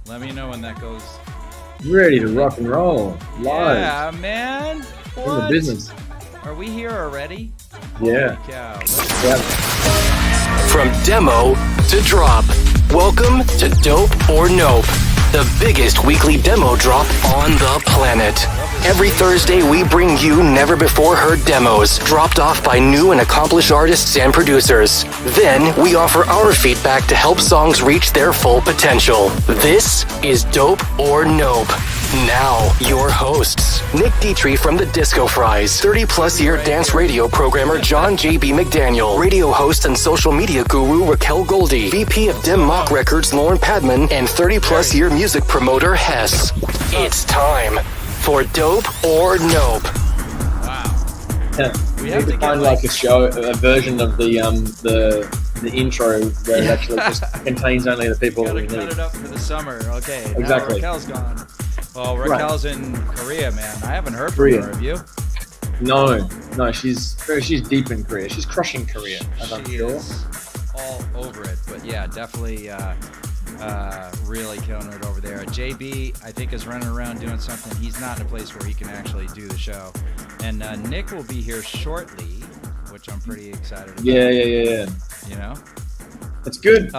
Let me know when that goes. Ready to rock and roll. Live. Yeah, man. What? In the business. Are we here already? Yeah. Holy cow. Yeah. From demo to drop, welcome to Dope or Nope, the biggest weekly demo drop on the planet. Every Thursday, we bring you never-before-heard demos dropped off by new and accomplished artists and producers. Then, we offer our feedback to help songs reach their full potential. This is Dope or Nope. Now, your hosts, Nick Dietrich from the Disco Fries, 30-plus year dance radio programmer John J.B. McDaniel, radio host and social media guru Raquel Goldie, VP of Dim Mock Records Lorne Padman, and 30-plus year music promoter Hess. It's time for Dope or Nope. Wow. Yeah. We We have need to to get find like a version of the intro where it actually just contains only the people Gotta we cut need. it up for the summer. Okay. Now Exactly. Raquel's gone. Well, Raquel's in Korea, man. I haven't heard from Korea. her. Have you? No, she's deep in Korea. She's crushing Korea, as I'm She sure. is all over it. But yeah, definitely really killing it over there. JB, I think, is running around doing something. He's not in a place where he can actually do the show. And Nick will be here shortly, which I'm pretty excited about. Yeah. You know? That's good.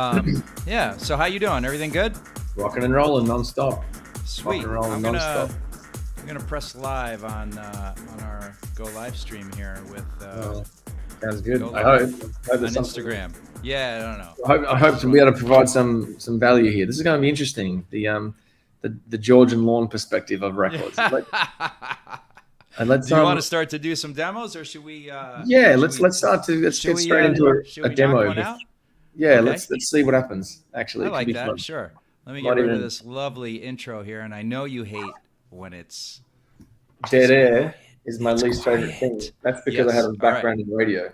Yeah. So how you doing? Everything good? Rocking and rolling non-stop. Sweet. and rolling I'm nonstop. gonna press live on our Go live stream here with Sounds good. Go I live hope on there's something- Instagram. Yeah, I don't know. I hope to be able to provide some value here. This is going to be interesting. The George and Lorne perspective of records. And let's Do you want to start to do some demos, or should we? let's get straight into a demo. Knock one out? Yeah, Okay. let's see what happens. Actually, I it could like be that. fun. Sure. Let me Not get rid of even- this lovely intro here, and I know you hate when it's Dead air is my It's least favorite thing. quiet. That's because I Yes. had a All right. background in radio.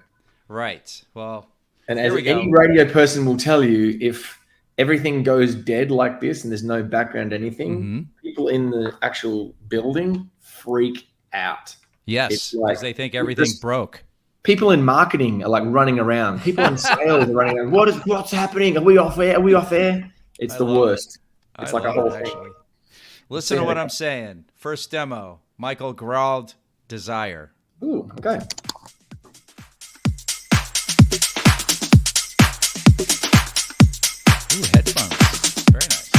right. Well, And Here as we go. any radio person will tell you, if everything goes dead like this and there's no background anything, mhm. people in the actual building freak out. yes, It's like- because they think everything's just- broke. People in marketing are like running around. People in sales are running around. What's happening? Are we off air? Are we off air? It's I the love worst. I It's like a love whole it, thing. actually. Listen to what I'm saying. First demo, Michael Gerald, Desire. Ooh, okay. Ooh, headphones. Very nice.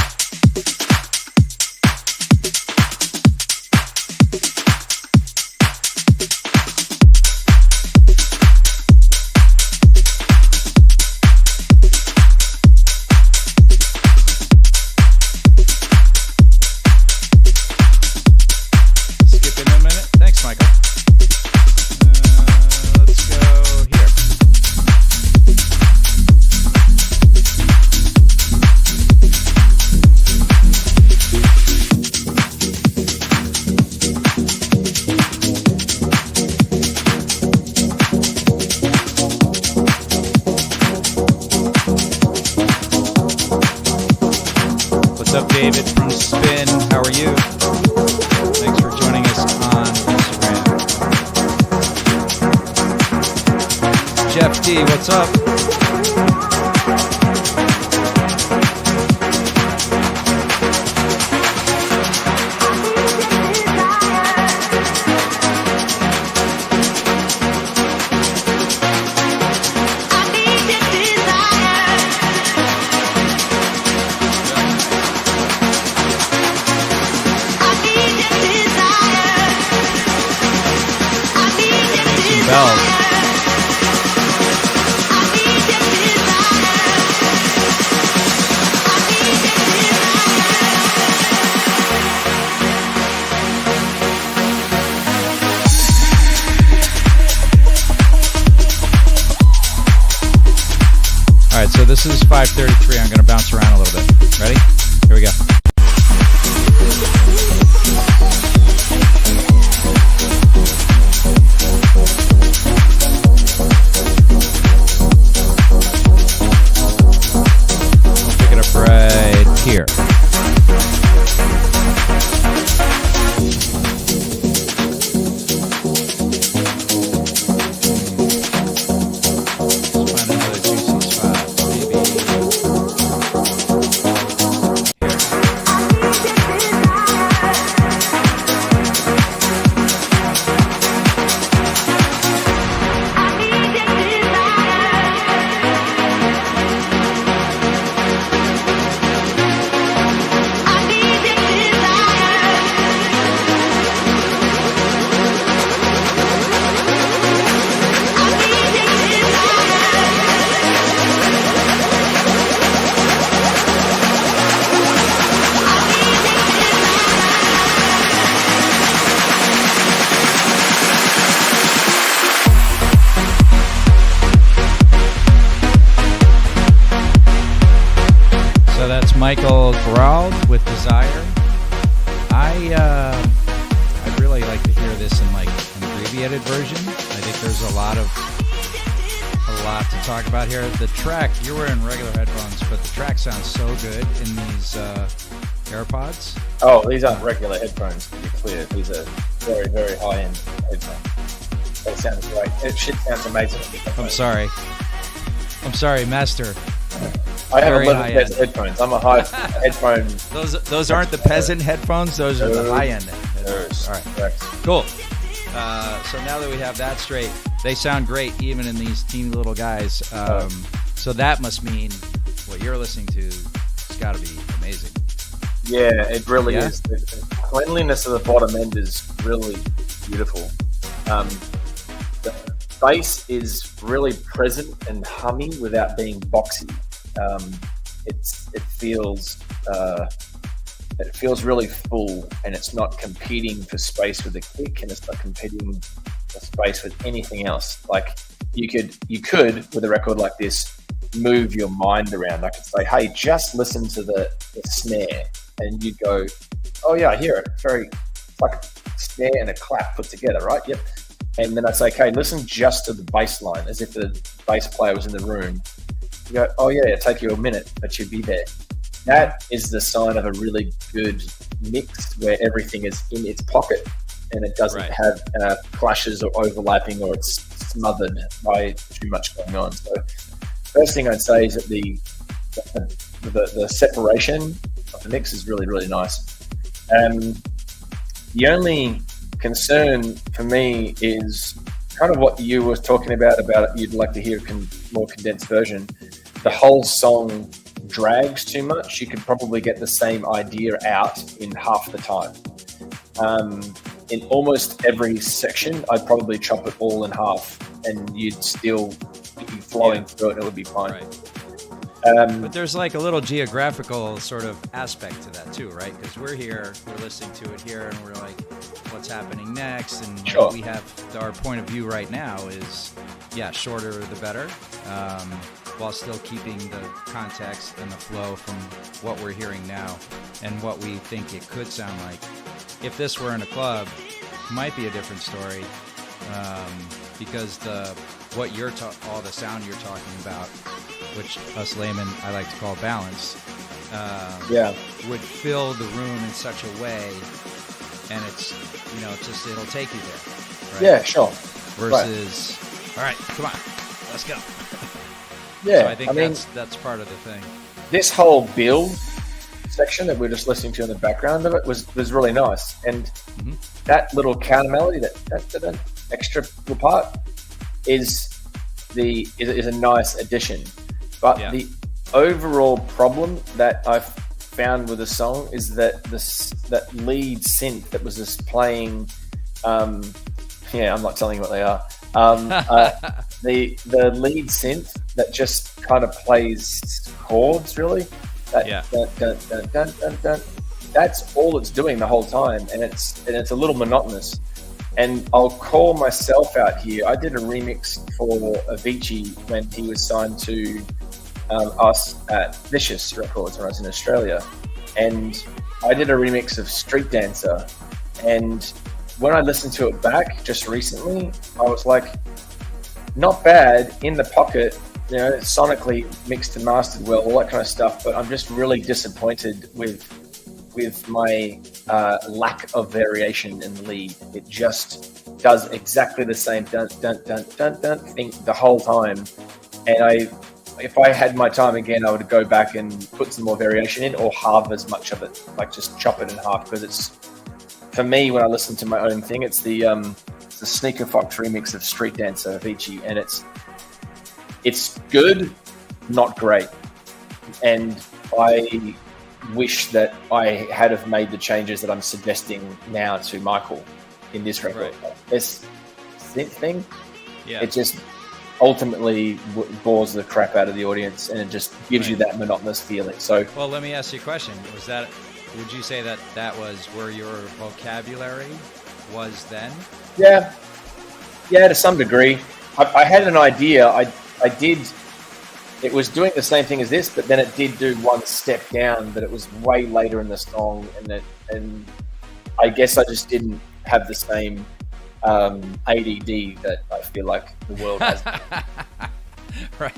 Skip in a minute. Thanks, Michael. Let's go here. What's up, David from Spin? How are you? Thanks for joining us on Instagram. Jeff D, what's up? Bells. All right, so this is 5:33. I'm going to bounce around a little bit. Ready? Here we go. Pick it up right here. Let's find another juicy spot, maybe. Michael Gerald with Desire. I'd really like to hear this in like an abbreviated version. I think there's a lot to talk about here. The track, you're wearing regular headphones, but the track sounds so good in these AirPods. Oh, these aren't regular headphones, to be clear. These are very, very high-end headphones. They sound great. It shit sounds amazing. I'm sorry, Master. I have Very 11 pairs of headphones. I'm a high headphone. Those aren't the peasant headphones. Those are the high-end headphones. All right, correct. Cool. So now that we have that straight, they sound great even in these teeny little guys. So that must mean what you're listening to has got to be amazing. Yeah, it really is. The cleanliness of the bottom end is really beautiful. The bass is really present and hummy without being boxy. It feels really full, and it's not competing for space with the kick, and it's not competing for space with anything else. Like you could with a record like this move your mind around. I could say, hey, just listen to the snare, and you'd go, oh yeah, I hear it. It's like a snare and a clap put together, right? Yep. And then I'd say, okay, listen just to the bass line, as if the bass player was in the room. You go, oh yeah, it'll take you a minute, but you'll be there. That is the sign of a really good mix where everything is in its pocket and it doesn't have clashes or overlapping, or it's smothered by too much going on. So first thing I'd say is that the separation of the mix is really, really nice. The only concern for me is kind of what you were talking about you'd like to hear a more condensed version. The whole song drags too much. You could probably get the same idea out in half the time. In almost every section, I'd probably chop it all in half, and you'd still be flowing through it, and it would be fine. Right. But there's like a little geographical sort of aspect to that too, right? Because we're listening to it here, and we're like, what's happening next? And sure. We have our point of view right now is, shorter the better, while still keeping the context and the flow from what we're hearing now and what we think it could sound like. If this were in a club, it might be a different story, because all the sound you're talking about, which us laymen I like to call balance, would fill the room in such a way, and it's it'll take you there. Right? Yeah, sure. Versus, all right, come on, let's go. Yeah, so I think that's part of the thing. This whole build section that we're just listening to in the background of it was really nice, and that little counter melody, that extra little part, is a nice addition. But the overall problem that I've found with the song is that that lead synth that was just playing. I'm not telling you what they are. The lead synth that just kind of plays chords, really. That's all it's doing the whole time, and it's a little monotonous. And I'll call myself out here. I did a remix for Avicii when he was signed to us at Vicious Records when I was in Australia, and I did a remix of Street Dancer. And when I listened to it back just recently, I was like, not bad, in the pocket, sonically mixed and mastered well, all that kind of stuff. But I'm just really disappointed with my lack of variation in the lead. It just does exactly the same dun dun dun dun dun thing the whole time. And if I had my time again, I would go back and put some more variation in, or halve as much of it, like just chop it in half. Because it's, for me, when I listen to my own thing, it's the Sneaker Fox remix of Street Dancer Avicii, and it's good, not great. And I wish that I had have made the changes that I'm suggesting now to Michael in this record. Right. This synth thing, it just ultimately bores the crap out of the audience, and it just gives you that monotonous feeling. So, well, let me ask you a question. Would you say that was where your vocabulary was then? Yeah, to some degree. I had an idea. I did it was doing the same thing as this, but then it did do one step down, but it was way later in the song, and I guess I just didn't have the same ADD that I feel like the world has. Right.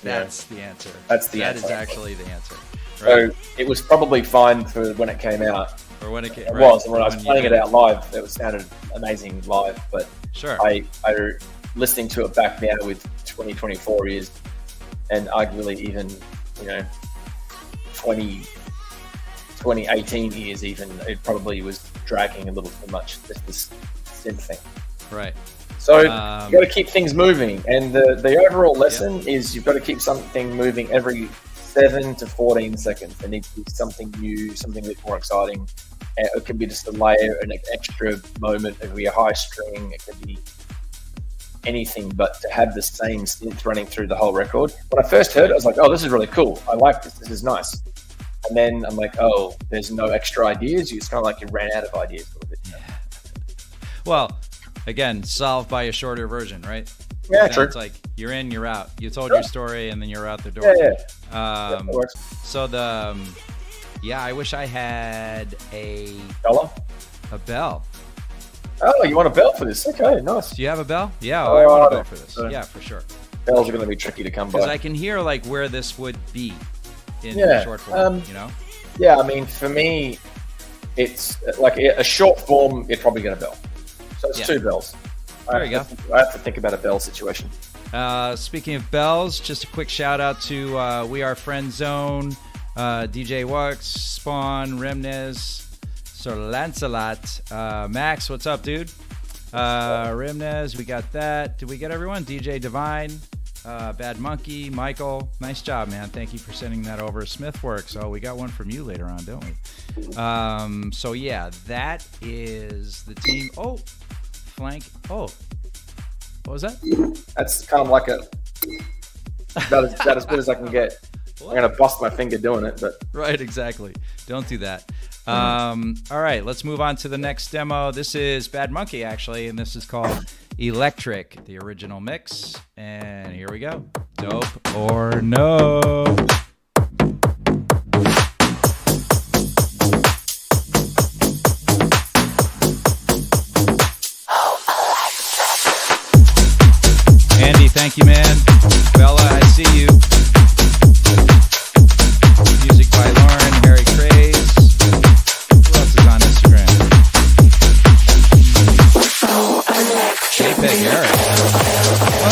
That's the answer. That's the answer. answer. That is actually the answer. Right. So it was probably fine for when it came out. Or when it came, It right. was, and when I was playing it out live, it sounded amazing live. But Sure. I listening to it back now with 2024 ears, and arguably even 2018 ears, even it probably was dragging a little too much. Just this synth thing. Right. So you've got to keep things moving, and the overall lesson is you've got to keep something moving every 7 to 14 seconds. There needs to be something new, something a bit more exciting. It could be just a layer, an extra moment. It could be a high string. It could be anything, but to have the same synth running through the whole record. When I first heard it, I was like, "Oh, this is really cool. I like this. This is nice." And then I'm like, "Oh, there's no extra ideas." It's kind of like you ran out of ideas a little bit. Well, again, solved by a shorter version, right? Yeah, Now true. It's like you're in, you're out. You told Sure. your story, and then you're out the door. Yeah. That works. So I wish I had a Dollar? bell. Oh, you want a bell for this? Okay, nice. Do you have a bell? Yeah, Oh, I want I a bell don't. for this. Uh, Yeah, for sure. Bells are going to be tricky to come Because by. I can hear like where this would be in Yeah, short form. Yeah, I mean, for me, it's like a short form. You're probably get a bell. So it's 2 bells. There you go. I have to think about a bell situation. Speaking of bells, just a quick shout out to We Are Friend Zone, DJ Wux, Spawn, Remnes, Sir Lancelot, Max. What's up, dude? Remnes, we got that. Did we get everyone? DJ Divine, Bad Monkey, Michael. Nice job, man. Thank you for sending that over. Smithworks. Oh, we got one from you later on, don't we? So yeah, that is the team. Oh, flank. Oh, what was that? That's kind of like about as good as I can get. I'm going to bust my finger doing it, but Right, exactly. Don't do that. All right, let's move on to the next demo. This is Bad Monkey, actually, and this is called Electric, the original mix. And here we go. Dope or no? Andy, thank you, man. Bella, I see you. Music by Lauren, Harry Craze. Who else is on Instagram? JPEG Eric.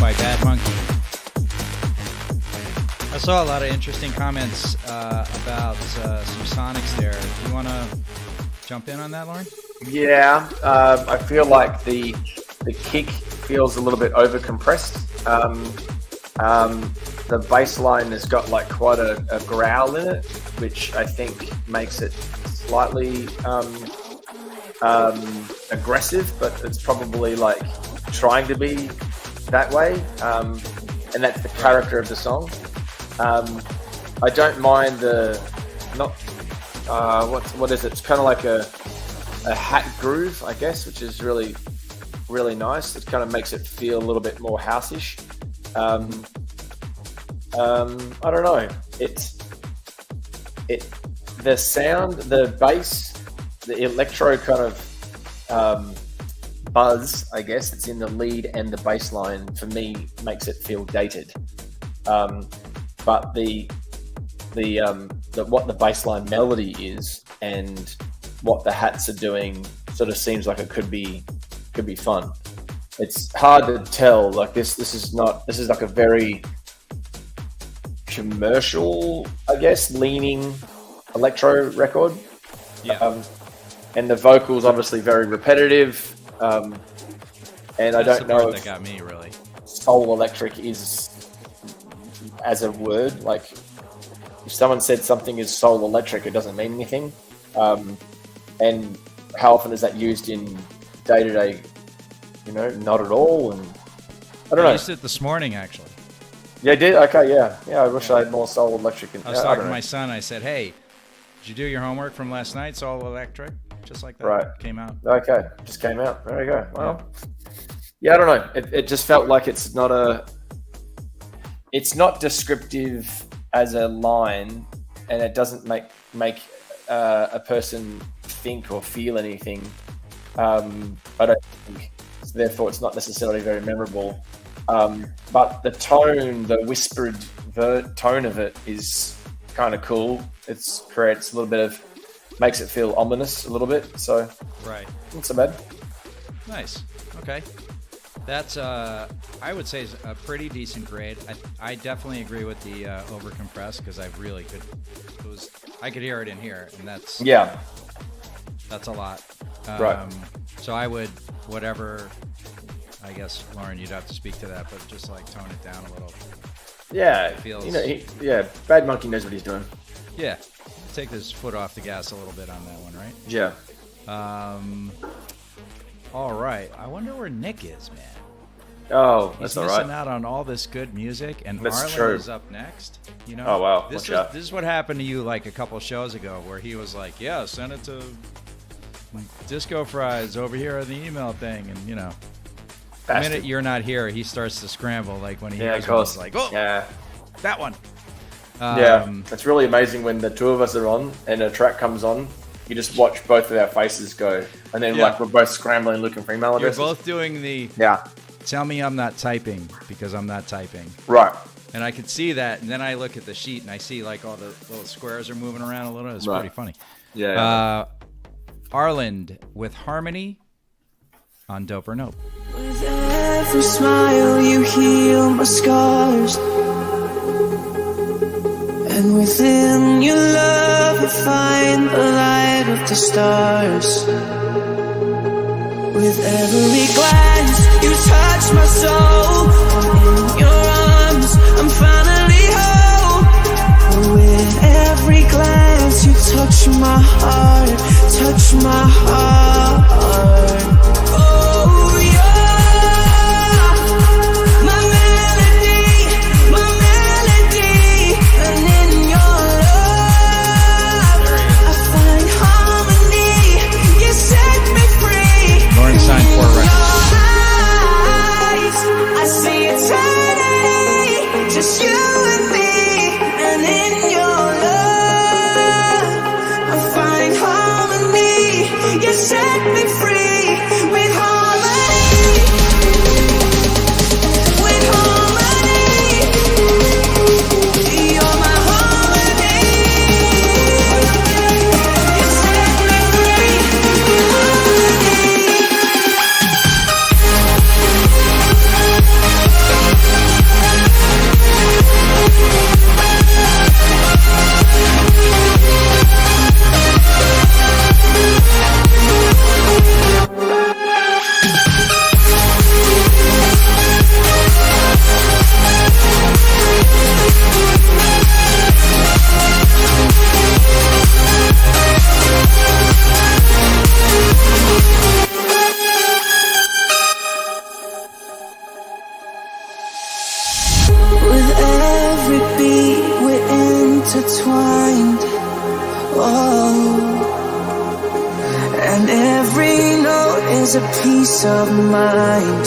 by Bad Monkey. I saw a lot of interesting comments about some sonics there. Do you want to jump in on that, Lorne? Yeah, I feel like the kick feels a little bit over compressed. The bass line has got like quite a growl in it, which I think makes it slightly aggressive, but it's probably like trying to be that way, and that's the character of the song. I don't mind what is it? It's kind of like a hat groove, I guess, which is really, really nice. It kind of makes it feel a little bit more house-ish. I don't know. The sound, the bass, the electro kind of buzz, I guess, that's in the lead and the bass line for me makes it feel dated. But what the bassline melody is and what the hats are doing sort of seems like it could be fun. It's hard to tell. Like this is like a very commercial, I guess, leaning electro record. Yeah. And the vocals obviously very repetitive. And That's I don't the know part if that got me really. soul electric is as a word, like if someone said something is soul electric, it doesn't mean anything. And how often is that used in day-to-day? Not at all. And I don't know. I used it this morning, actually. Yeah, I did? Okay, yeah. I wish I had more soul electric. I was talking to my son. I said, hey, did you do your homework from last night? Soul electric? Just like that. Right. Came out. Okay, just came out. There you go. Well, yeah, I don't know. It just felt like it's not descriptive as a line, and it doesn't make a person think or feel anything. I don't think. So therefore, it's not necessarily very memorable. But the tone, the whispered tone of it is kind of cool. It creates a little bit of, makes it feel ominous a little bit. So, right. Not so bad. Nice. Okay. That's, I would say, is a pretty decent grade. I definitely agree with the overcompressed because I really could. I could hear it in here, and that's a lot. Right. So I would, whatever. I guess, Lorne, you'd have to speak to that, but just like tone it down a little. Yeah, it feels. Bad Monkey knows what he's doing. Yeah, take his foot off the gas a little bit on that one, right? Yeah. All right. I wonder where Nick is, man. Oh, that's all right. He's missing out on all this good music, and Arlen is up next. Oh wow. This is what happened to you like a couple shows ago, where he was like, "Yeah, send it to Disco Fries over here on the email thing," and the minute you're not here, he starts to scramble. Like when he hears one, he's like, "Oh, yeah, that one." It's really amazing when the two of us are on and a track comes on. You just watch both of our faces go, and then like we're both scrambling looking for email addresses. You're both doing the tell me I'm not typing because I'm not typing. Right. And I could see that, and then I look at the sheet and I see like all the little squares are moving around a little. It's pretty funny. Yeah. Arlen with Harmony on Dope or Nope. With every smile you heal my scars, and within your love I find the light of the stars. With every glance you touch my soul, in your arms I'm finally whole. With every glance you touch my heart, touch my heart. Oh, you're my melody, and in your love I find harmony. You set me free. Lorne signed 4 records. I see eternity, just you and me, and in your love I find harmony. You set me free with harmony, with harmony. You're my harmony. You set me free with harmony. intertwined. Oh, and every note is a peace of mind.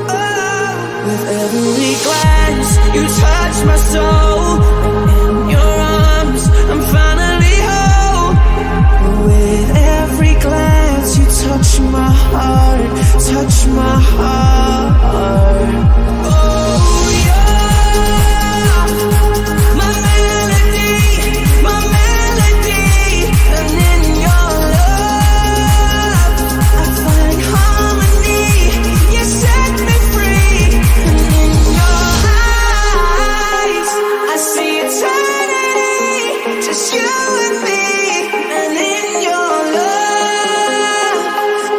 Oh, with every glance you touch my soul, and in your arms I'm finally whole. With every glance you touch my heart, touch my heart. Oh, you're my melody, and in your love I find harmony. You set me free, and in your eyes I see eternity, just you and me. And in your love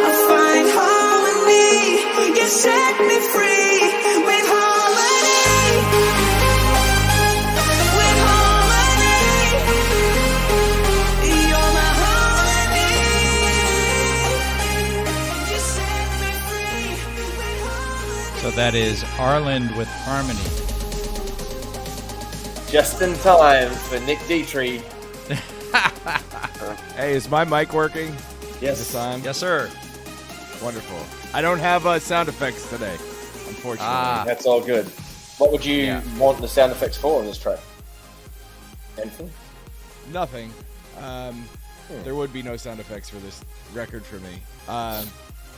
I find harmony. You set me free with harmony, with harmony. You're my harmony. You set me free with harmony. So that is Arland with Harmony. Just in time for Nick Dietrich. Hey, is my mic working? Yes. Is this on? Yes, sir. Wonderful. I don't have sound effects today, unfortunately. That's all good. What would you want the sound effects for on this track? Anything? Nothing. There would be no sound effects for this record for me.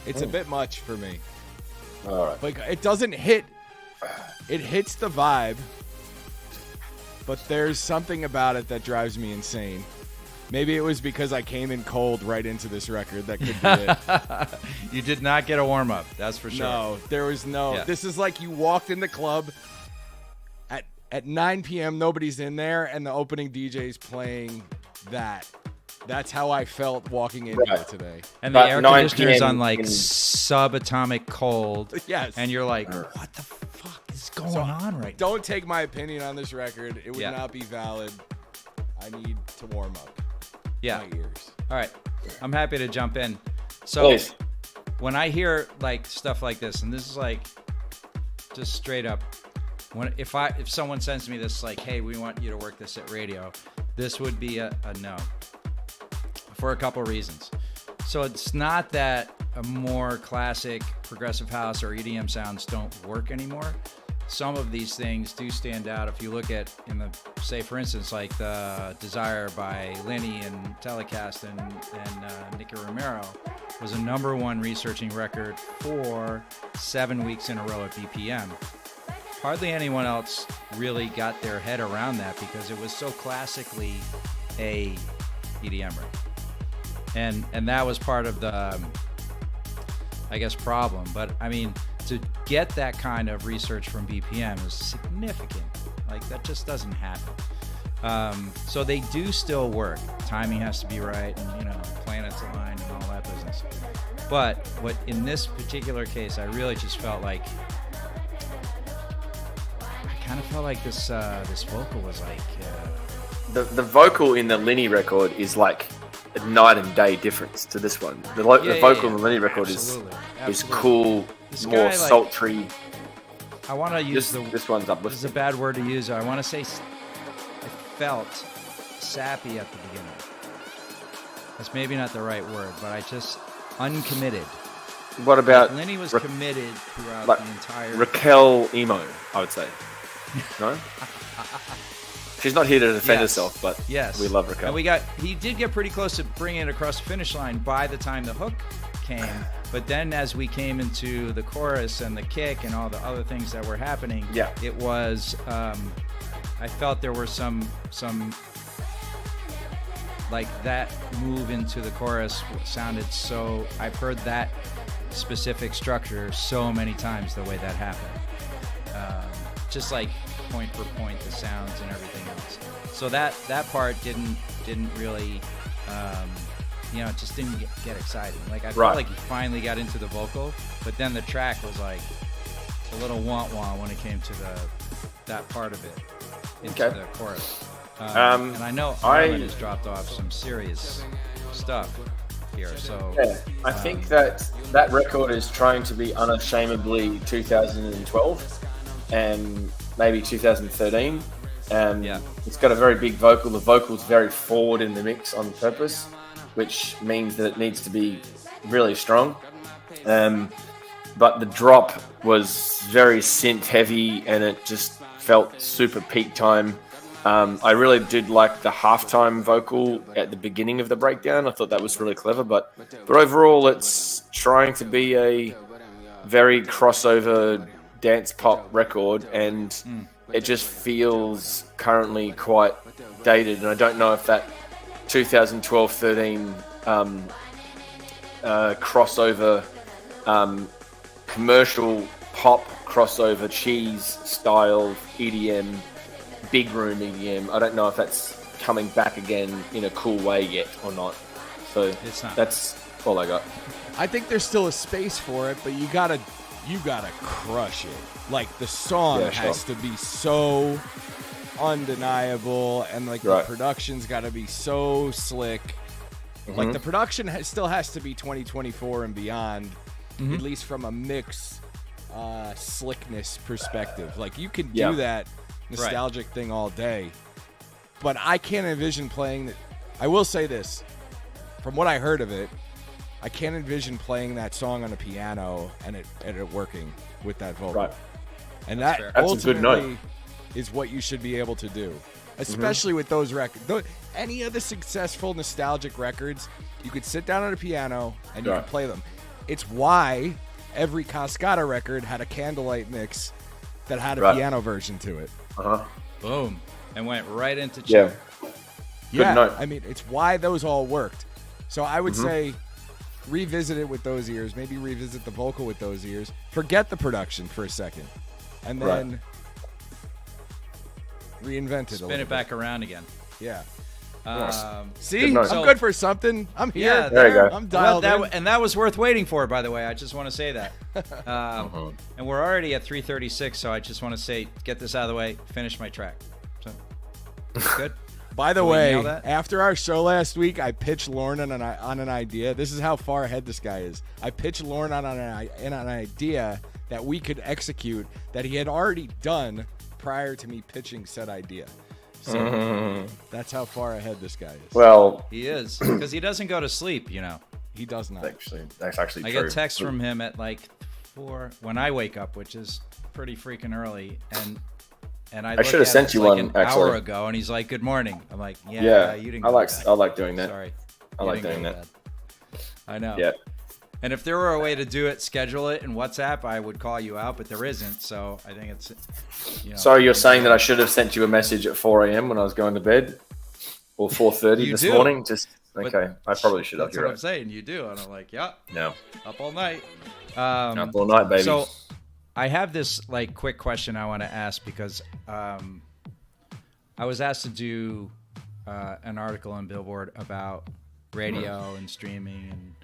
It's a bit much for me. All right. Like, it doesn't hit. It hits the vibe, but there's something about it that drives me insane. Maybe it was because I came in cold right into this record. That could be it. You did not get a warm-up, that's for sure. No, there was no. Yeah. This is like you walked in the club at 9 p.m. Nobody's in there, and the opening DJ's playing that. That's how I felt walking in here today. And the But air 9 conditioner's PM on like in- subatomic cold. Yes. And you're like, what the fuck is going on right now? Don't take my opinion on this record. It would Yeah. not be valid. I need to warm up Yeah. my ears. All right. I'm happy to jump in. So Please. when I hear like stuff like this, and this is like just straight up, if someone sends me this like, hey, we want you to work this at radio, this would be a no. For a couple reasons. So it's not that a more classic progressive house or EDM sounds don't work anymore. Some of these things do stand out. If you look at, say for instance, like the Desire by Lenny and Telecast and Nicky Romero was a #1 researching record for 7 weeks in a row at BPM. Hardly anyone else really got their head around that because it was so classically a EDM record. And that was part of the, I guess, problem. But I mean, to get that kind of research from BPM is significant. Like that just doesn't happen. So they do still work. Timing has to be right, and planets align and all that business. But what in this particular case, I really just felt like this vocal was like The vocal in the Lenny record is like a night and day difference to this one. The vocal in the Lenny record is cool, This more guy, like, sultry. I want to use This one's This is a uplifting. bad word to use. I want to say I felt sappy at the beginning. That's maybe not the right word, but I just uncommitted. What about Lenny was Ra- committed throughout like the entire. Raquel emo? I would say. No. She's not here to defend Yes. herself, but Yes. we love Raquel. And he did get pretty close to bringing it across the finish line by the time the hook came. But then as we came into the chorus and the kick and all the other things that were happening, it was, I felt there were some like that move into the chorus sounded so, I've heard that specific structure so many times the way that happened. Just like point for point, the sounds and everything else. So that part didn't really, just didn't get exciting. Like I felt like he finally got into the vocal, but then the track was like a little wah-wah when it came to that part of it into the chorus. And I know Ireland has dropped off some serious stuff here. So I think that record is trying to be unashamedly 2012 and maybe 2013. It's got a very big vocal. The vocal's very forward in the mix on purpose, which means that it needs to be really strong. But the drop was very synth heavy, and it just felt super peak time. I really did like the halftime vocal at the beginning of the breakdown. I thought that was really clever, but overall, it's trying to be a very crossover dance pop record, and it just feels currently quite dated. And I don't know if that 2012-13 crossover commercial pop crossover cheese style EDM, big room EDM, I don't know if that's coming back again in a cool way yet or not. So It's not. that's all I got. I think there's still a space for it, but you gotta crush it. Like, the song has to be so undeniable, and like the production's got to be so slick. Like, the production still has to be 2024 and beyond, at least from a mix slickness perspective. Like, you can do that nostalgic thing all day, but I can't envision playing that. I will say this, from what I heard of it, I can't envision playing that song on a piano and it working with that vocal. Right. And that's ultimately a good note. Is what you should be able to do, especially with those records. Any of the successful nostalgic records, you could sit down on a piano and you could play them. It's why every Cascada record had a Candlelight mix that had a piano version to it. Boom. And went right into chart. Yeah. note. I mean, it's why those all worked. So I would say revisit it with those ears. Maybe revisit the vocal with those ears. Forget the production for a second. And then reinvent it. Spin it back around again. Yeah. See, I'm good for something. I'm here. Yeah, there you go. I'm dialed in. And that was worth waiting for, by the way. I just want to say that. And we're already at 3:36, so I just want to say, get this out of the way, finish my track. So, good. By the Can we way, nail that? after our show last week, I pitched Lorne on an idea. This is how far ahead this guy is. I pitched Lorne on an idea that we could execute that he had already done prior to me pitching said idea. So that's how far ahead this guy is. Well, He is, because he doesn't go to sleep, you know. He does not. that's actually I true. get texts from him at like 4 when I wake up, which is pretty freaking early, and I should have sent you like one, an actually. hour ago, and he's like, "Good morning." I'm like, "Yeah, you didn't." I like that. doing that. Sorry, I you like didn't doing go that. with I know. Yeah. And if there were a way to do it, schedule it in WhatsApp, I would call you out, but there isn't. So I think it's, you know. So you're saying that I should have sent you a message at 4 a.m. when I was going to bed, or 4:30 You this do. morning? Okay, I probably should have. That's You're what right. I'm saying. You do, and I'm like, yeah, No, up all night. up all night, baby. So I have this like quick question I want to ask because I was asked to do an article on Billboard about radio and streaming and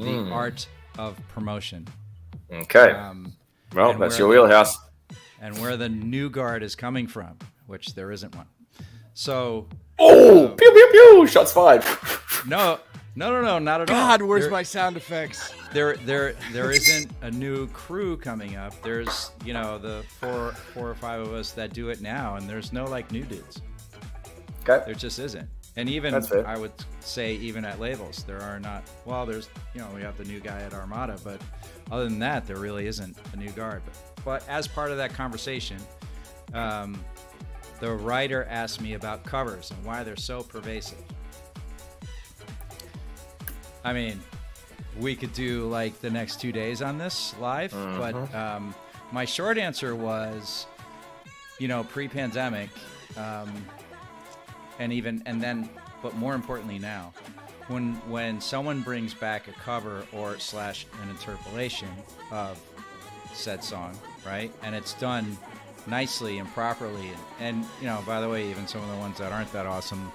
the art of promotion. Okay. Well, and that's where your the- wheelhouse. And where the new guard is coming from, which there isn't one. So Oh, pew pew pew! Shots fired. no, not at all. God, where's There- my sound effects? There isn't a new crew coming up. There's, you know, the four or five of us that do it now, and there's no like new dudes. Okay. There just isn't. And even That's fair. I would say even at labels, there are not. Well, there's, you know, we have the new guy at Armada, but other than that, there really isn't a new guard. But as part of that conversation, the writer asked me about covers and why they're so pervasive. I mean, we could do like the next 2 days on this live, but my short answer was, you know, pre-pandemic, but more importantly now, when someone brings back a cover or / an interpolation of said song, right, and it's done nicely and properly, and you know, by the way, even some of the ones that aren't that awesome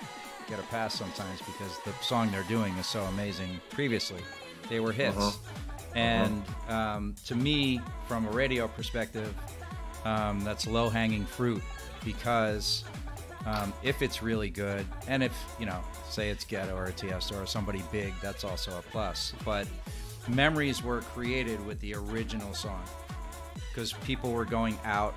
get a pass sometimes because the song they're doing is so amazing. Previously, they were hits, and to me, from a radio perspective, that's low-hanging fruit because if it's really good, and if, you know, say it's Ghetto or Tiesto or somebody big, that's also a plus. But memories were created with the original song because people were going out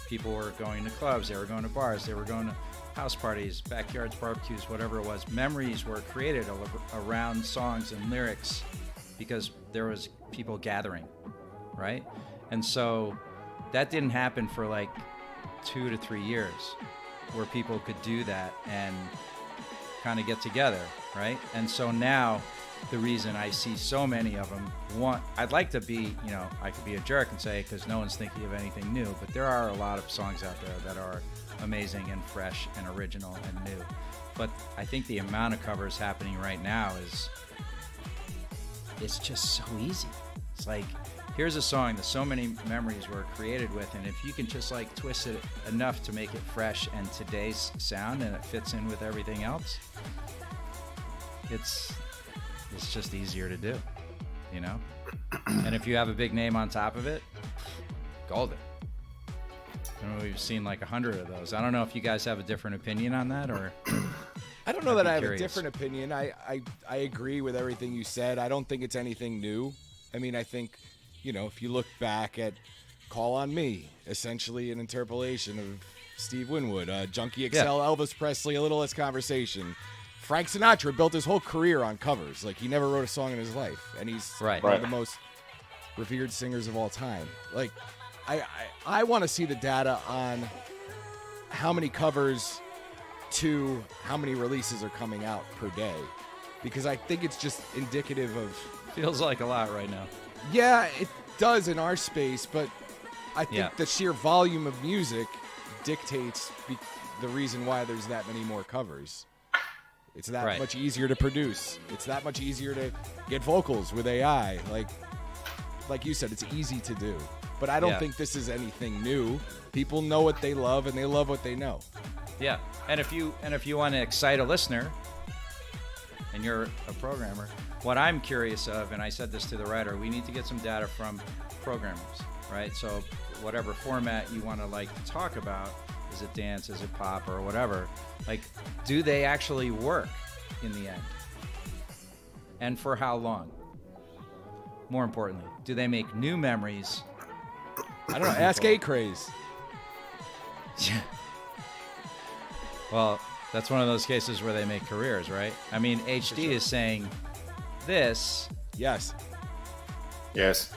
People were going to clubs, they were going to bars, they were going to house parties, backyards, barbecues, whatever it was. Memories were created around songs and lyrics because there was people gathering, right? And so that didn't happen for like 2 to 3 years where people could do that and kind of get together, right? And so now the reason I see so many of them, I'd like to be, I could be a jerk and say, because no one's thinking of anything new, but there are a lot of songs out there that are amazing and fresh and original and new. But I think the amount of covers happening right now it's just so easy. It's like, here's a song that so many memories were created with, and if you can just like twist it enough to make it fresh and today's sound and it fits in with everything else, it's just easier to do, And if you have a big name on top of it, golden. We've seen like 100 of those. I don't know if you guys have a different opinion on that, or I don't know that I have a different opinion. I agree with everything you said. I don't think it's anything new. I mean, I think, if you look back at Call on Me, essentially an interpolation of Steve Winwood, Junkie XL, Elvis Presley, A Little Less Conversation. Frank Sinatra built his whole career on covers. Like, he never wrote a song in his life, and he's one of the most revered singers of all time. Like, I want to see the data on how many covers to how many releases are coming out per day, because I think it's just indicative of... Feels like a lot right now. Yeah, it does in our space, but I think the sheer volume of music dictates the reason why there's that many more covers. It's that much easier to produce. It's that much easier to get vocals with AI. Like you said, it's easy to do. But I don't think this is anything new. People know what they love, and they love what they know. Yeah, and if you want to excite a listener, and you're a programmer, what I'm curious of, and I said this to the writer, we need to get some data from programmers, right? So whatever format you want to like to talk about, is it dance, is it pop, or whatever, like, do they actually work in the end? And for how long? More importantly, do they make new memories? I don't know, ask A-Craze. Well, that's one of those cases where they make careers, right? I mean, HD is saying this. Yes. Yes.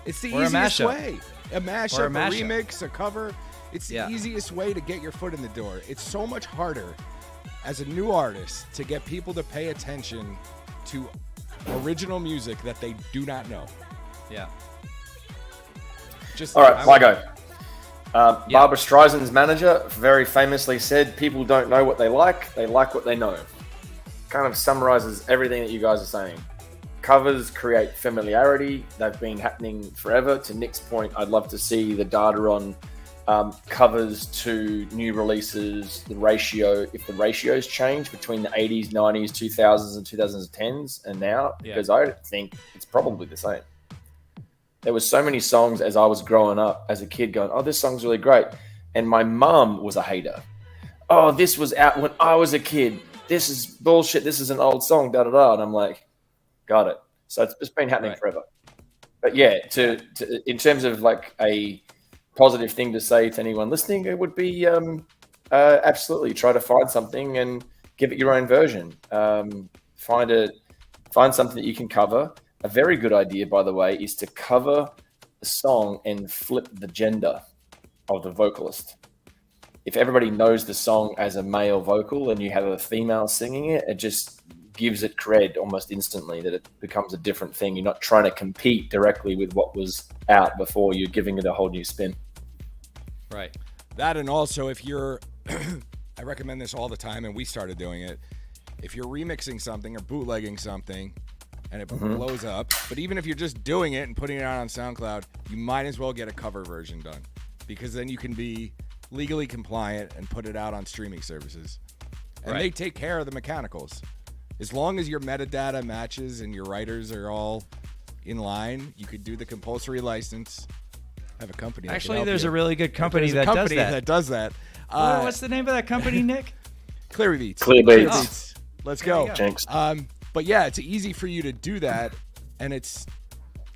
It's the Or a easiest mashup. way. A mashup, Or a a mashup. remix, a cover. It's the easiest way to get your foot in the door. It's so much harder as a new artist to get people to pay attention to original music that they do not know. Yeah. All right, I go. Barbra Streisand's manager very famously said, people don't know what they like what they know. Kind of summarizes everything that you guys are saying. Covers create familiarity. They've been happening forever. To Nick's point, I'd love to see the data on covers to new releases, the ratio, if the ratios change between the 80s, 90s, 2000s, and 2010s and now, because I think it's probably the same. There were so many songs as I was growing up as a kid going, oh, this song's really great. And my mum was a hater. Oh, this was out when I was a kid. This is bullshit. This is an old song, da-da-da. And I'm like, got it. So it's just been happening forever. But yeah, to in terms of like a positive thing to say to anyone listening, it would be absolutely try to find something and give it your own version. Find something that you can cover. A very good idea, by the way, is to cover the song and flip the gender of the vocalist. If everybody knows the song as a male vocal and you have a female singing it, it just gives it cred almost instantly that it becomes a different thing. You're not trying to compete directly with what was out before. You're giving it a whole new spin. Right. That, and also if you're, I recommend this all the time, and we started doing it. If you're remixing something or bootlegging something and it blows up, but even if you're just doing it and putting it out on SoundCloud, you might as well get a cover version done, because then you can be legally compliant and put it out on streaming services. And they take care of the mechanicals. As long as your metadata matches and your writers are all in line, you could do the compulsory license. I have a company. Actually, there's a really good company that does that. What's the name of that company, Nick? Clear Beats. Clear Beats. Let's go. Jinx. But yeah, it's easy for you to do that, and it's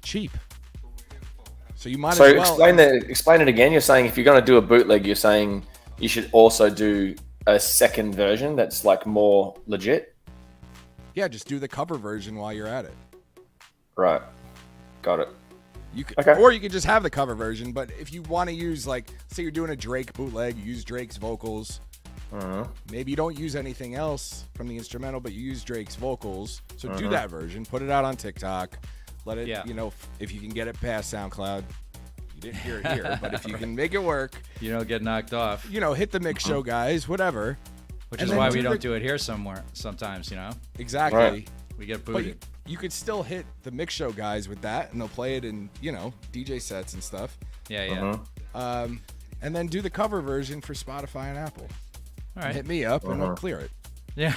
cheap. So you might So as well explain it again. You're saying if you're going to do a bootleg, you're saying you should also do a second version that's like more legit. Yeah, just do the cover version while you're at it. Right. Got it. You could, Okay. or you could just have the cover version. But if you want to use, like, say you're doing a Drake bootleg, you use Drake's vocals. Maybe you don't use anything else from the instrumental, but you use Drake's vocals. So do that version. Put it out on TikTok. Let it, you know, if you can get it past SoundCloud. You didn't hear it here, but if you can make it work, You don't get knocked off. you know, hit the mix show guys, whatever. Which And is then why do we don't the- do it here sometimes, you know? Exactly. Right. We get But booted. you could still hit the mix show guys with that, and they'll play it in, you know, DJ sets and stuff. Yeah. And then do the cover version for Spotify and Apple. All right. Hit me up, and we'll clear it. Yeah.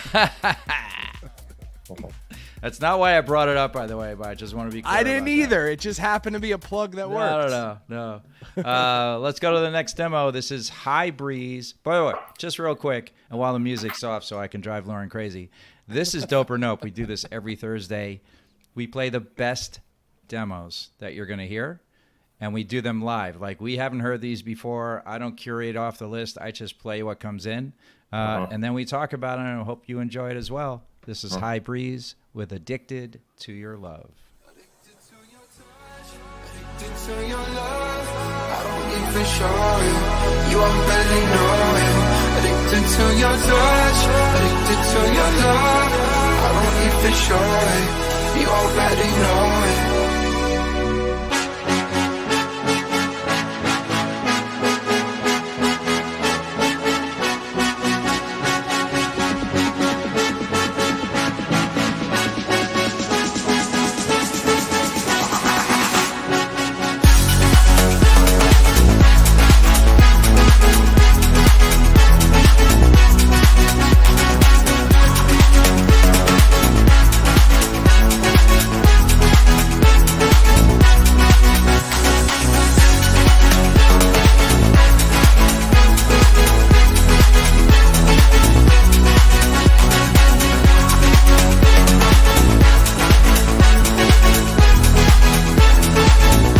That's not why I brought it up, by the way, but I just want to be clear I didn't about either. It just happened to be a plug that worked. No. Let's go to the next demo. This is High Breeze. By the way, just real quick, and while the music's off so I can drive Lauren crazy, this is Dope or Nope. We do this every Thursday. We play the best demos that you're going to hear, and we do them live. Like, we haven't heard these before. I don't curate off the list. I just play what comes in, and then we talk about it, and I hope you enjoy it as well. This is High Breeze with Addicted to Your Love. Addicted to your love, I don't even show you. You already know it. Addicted to your touch, addicted to your love, I don't even show it. You already know it.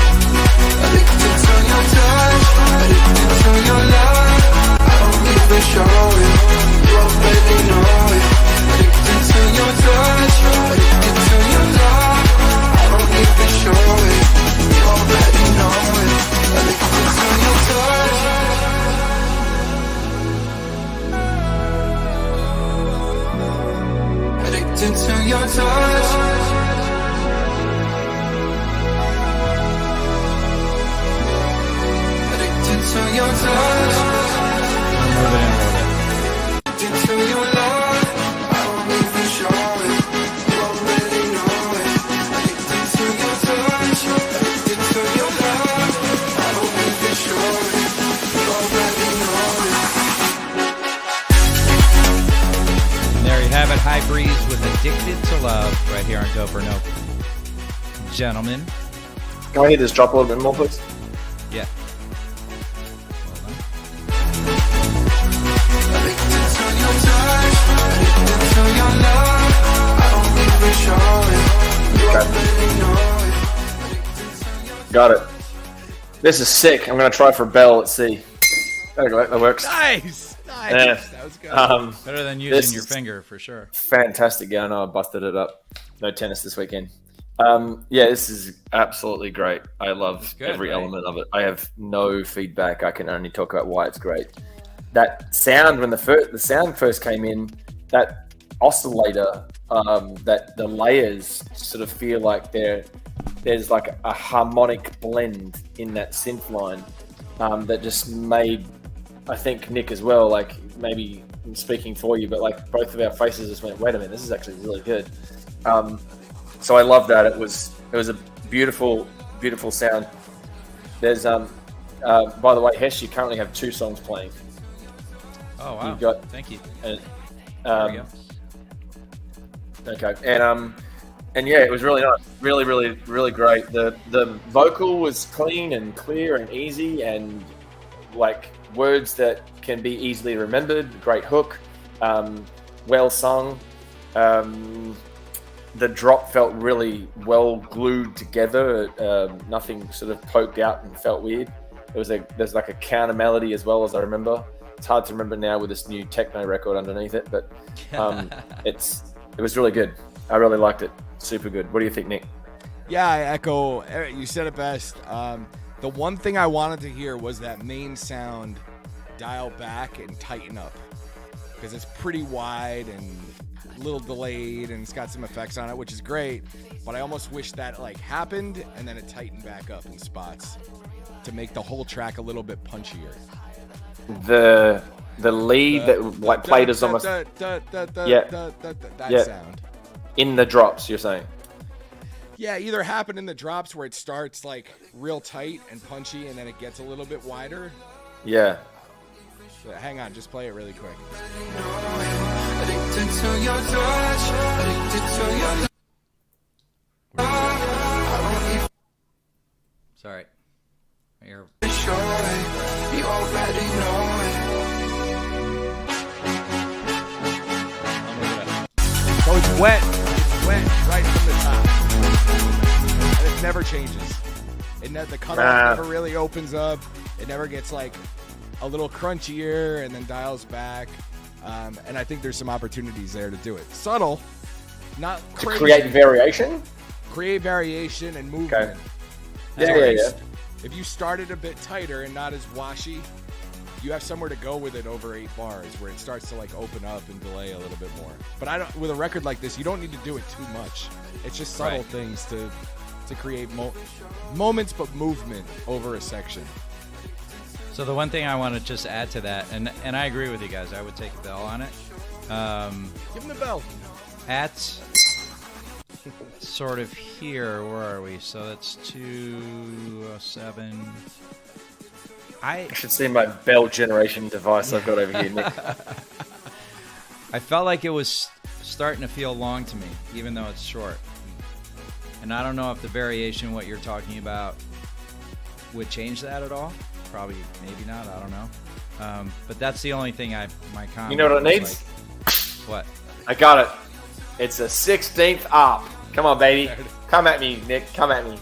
Addicted to your touch, addicted to your love, I don't even show it. You already know it. Addicted to your touch, addicted to your love, I don't even show it. You already know it. Addicted to your touch. Addicted to your touch. Addicted to your touch. Addicted to your love, I don't even show it. You already know it. Addicted to your touch. Addicted to your love, I don't even show it. You already know it. And there you have it, High Breeze with Addicted to Love, right here on Dope or Nope. Gentlemen. Can I hear this drop a little bit more, please? Yeah. Addicted to your touch. Addicted to your love, I don't even show it. You already know it. Addicted to your Got it. This is sick. I'm going to try for Bell. Let's see. There we go. That works. Nice. Yeah. That was good. Better than This using your is- finger, for sure. Fantastic. Yeah, I know I busted it up. No tennis this weekend. Yeah, this is absolutely great. I love good, every right? element of it. I have no feedback. I can only talk about why it's great. That sound, when the sound first came in, that oscillator, that the layers sort of feel like there's like a harmonic blend in that synth line that just made, I think, Nick as well, like, maybe I'm speaking for you, but like both of our faces just went, wait a minute, this is actually really good. So I love that. It was a beautiful, beautiful sound. There's by the way, Hess, you currently have 2 songs playing. Oh, wow. You've got- Thank you. And, There we go. okay, and yeah, it was really nice, really, really, really great. The vocal was clean and clear and easy, and like words that can be easily remembered. Great hook, well sung. the drop felt really well glued together. Nothing sort of poked out and felt weird. There's like a counter melody as well, as I remember. It's hard to remember now with this new techno record underneath it, but it was really good. I really liked it. Super good. What do you think, Nick? Yeah, I echo. You said it best. The one thing I wanted to hear was that main sound dial back and tighten up, because it's pretty wide and a little delayed, and it's got some effects on it, which is great. But I almost wish that like happened and then it tightened back up in spots to make the whole track a little bit punchier. The lead that like played as almost that Yeah. sound. in the drops. You're saying? Yeah, either happen in the drops where it starts like real tight and punchy, and then it gets a little bit wider. Yeah. So, hang on, just play it really quick. Addicted to your touch, addicted to your Sorry. You're... sure. You already know it. So it's wet. It's wet right from the top. And it never changes. The cutoff never really opens up. It never gets like a little crunchier and then dials back. And I think there's some opportunities there to do it. Subtle, not To crazy. create variation. Create variation and movement. Okay. Yeah. If you started a bit tighter and not as washy, you have somewhere to go with it over 8 bars where it starts to like open up and delay a little bit more. But with a record like this, you don't need to do it too much. It's just subtle things to create moments but movement over a section. So the one thing I want to just add to that, and I agree with you guys, I would take a bell on it. Give him the bell. At sort of here, where are we? So that's 207. I should see my bell generation device I've got over here, Nick. I felt like it was starting to feel long to me, even though it's short. And I don't know if the variation, what you're talking about, would change that at all. Probably, maybe not. I don't know. But that's the only thing my comment. You know what it was needs? Like, what? I got it. It's a 16th up. Come on, baby. Come at me, Nick. Come at me.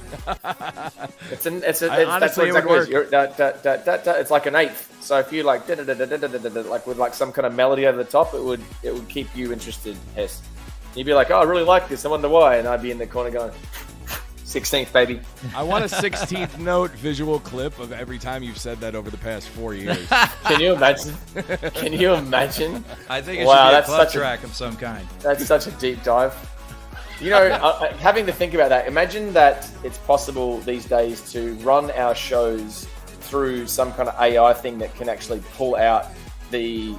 That's honestly, what it would exactly it is. It's like an eighth. So if you like like with like some kind of melody over the top, it would keep you interested, Hess. You'd be like, oh, I really like this. I wonder why. And I'd be in the corner going, 16th, baby. I want a 16th note visual clip of every time you've said that over the past 4 years. Can you imagine? Can you imagine? I think it Wow, should be a that's club such a- track of some kind. That's such a deep dive. You know, having to think about that, imagine that it's possible these days to run our shows through some kind of AI thing that can actually pull out the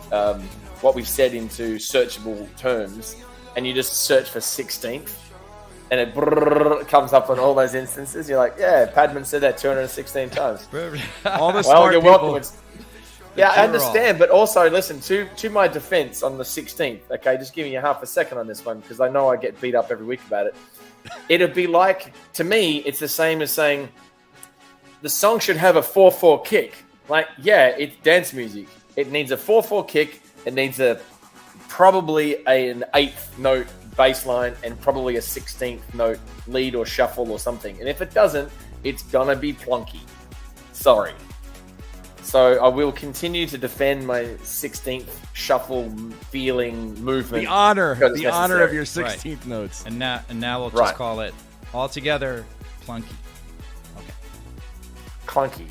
what we've said into searchable terms, and you just search for 16th, and it comes up on all those instances. You're like, yeah, Padman said that 216 times. All the Well, smart you're people. welcome. Yeah, I understand, but also listen to my defense on the 16th. Okay, just give me a half a second on this one because I know I get beat up every week about it. It'd be like, to me, it's the same as saying the song should have a 4/4 kick. Like, yeah, it's dance music. It needs a 4/4 kick. It needs probably an 8th note bass line and probably a 16th note lead or shuffle or something. And if it doesn't, it's gonna be plunky. Sorry. So I will continue to defend my 16th shuffle feeling movement. The honor because it's of necessary. your 16th notes. And now we'll just Right. call it altogether plunky. Okay. Clunky.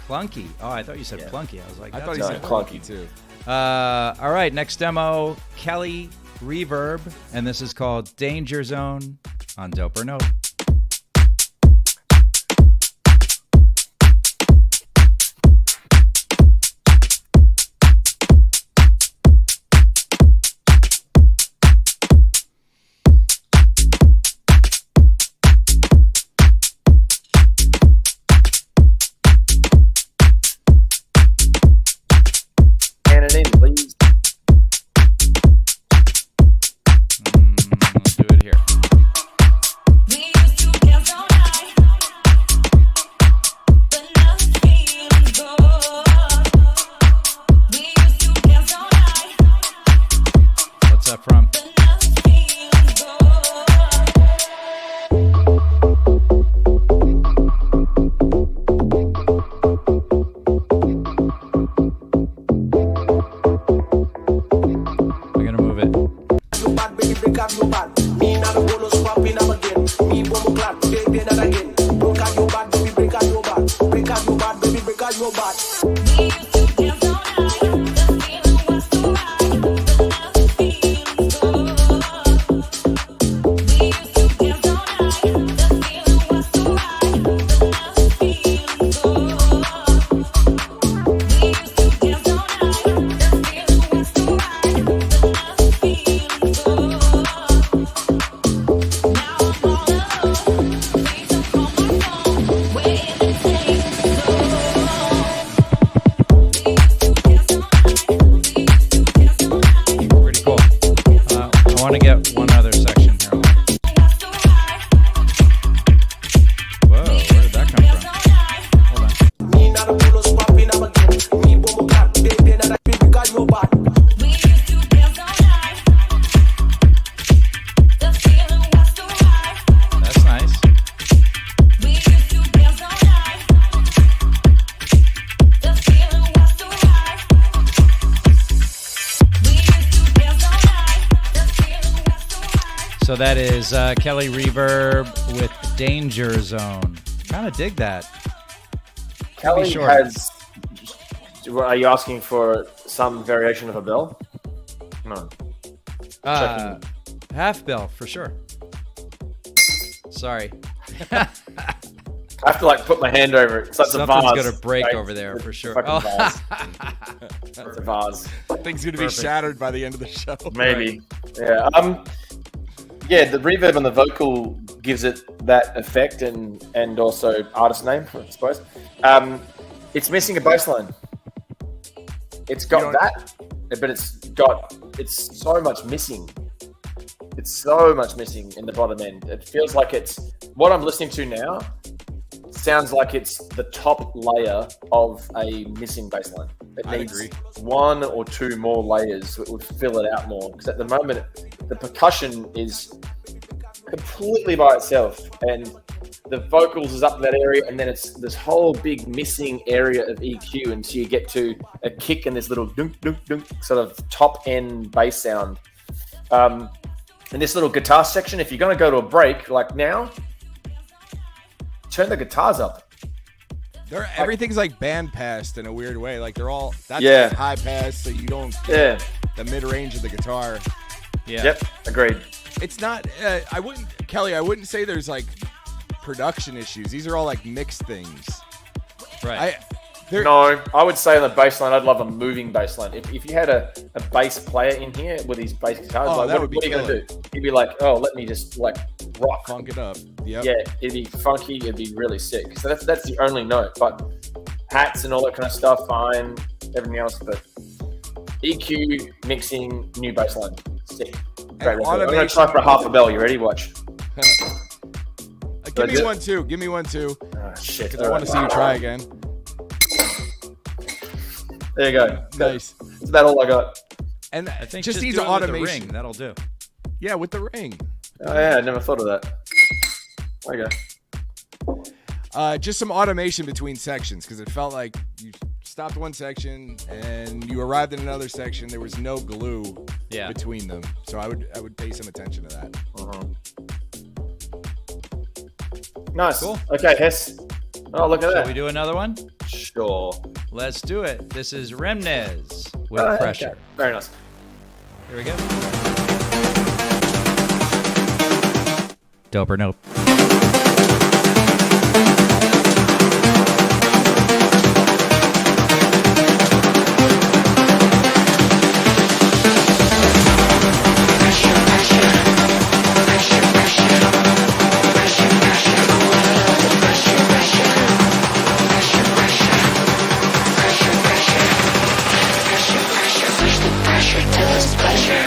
Clunky. Oh, I thought you said Yeah. plunky. I was like, I that's thought you No, said clunky. clunky too. all right, next demo, Kelly Reverb, and this is called Danger Zone on Dope or Nope. And it in, please. Let's do it here. We got no bad. Pretty cool. I want to get one other section here. Whoa, where did that come from? Hold on. Me not a pull us popping up again. Me boom cat, baby, not a baby got no bad. That's nice. So that is Kelly Reverb with Danger Zone. Kind of dig that. Kelly short. has. Are you asking for some variation of a bell? No. Half bill for sure. Sorry. I have to like put my hand over it. It's like the Something's vase. gonna break right? over there for It's sure. fucking Oh. vase. It's a vase. Thing's gonna be Perfect. shattered by the end of the show. Maybe. Yeah. Yeah, the reverb on the vocal gives it that effect and also artist name, I suppose. It's missing a bass line. It's got that, but it's so much missing. It's so much missing in the bottom end. It feels like it's what I'm listening to now sounds like it's the top layer of a missing bass line. It I'd needs agree. one or two more layers that would fill it out more. Because at the moment, the percussion is completely by itself, and the vocals is up that area, and then it's this whole big missing area of EQ, and so you get to a kick and this little dunk dunk dunk sort of top end bass sound. And this little guitar section, if you're going to go to a break like now, turn the guitars up. Everything's like band passed in a weird way. Like they're all that's Yeah. like high pass, so you don't Yeah. get the mid range of the guitar. Yeah. Yep. Agreed. It's not. I wouldn't say there's like production issues. These are all like mixed things. Right. No, I would say on the bass line, I'd love a moving bass line. If you had a bass player in here with these bass guitars, Oh, like, that what would be are you going killer. to do? You'd be like, oh, let me just like rock. Funk it up. Yep. Yeah, it'd be funky. It'd be really sick. So that's the only note. But hats and all that kind of stuff, fine. Everything else, but EQ, mixing, new bass line. Sick. Great. I'm going to try for half a bell. You ready? Watch. Give me one too. Give me one too. Oh, shit. Because I want to see you try again. There you go. Nice. Is that all I got? And I think just needs do it with the automation. ring. That'll do. Yeah, with the ring. Oh yeah, I never thought of that. There you go. Just some automation between sections because it felt like you stopped one section and you arrived in another section. There was no glue between them, so I would pay some attention to that. Nice. Cool. Okay, Hess. Oh, look at Shall that. we do another one? Sure. Let's do it. This is Remnez with Okay. Pressure. Very nice. Here we go. Dope or nope? Pressure.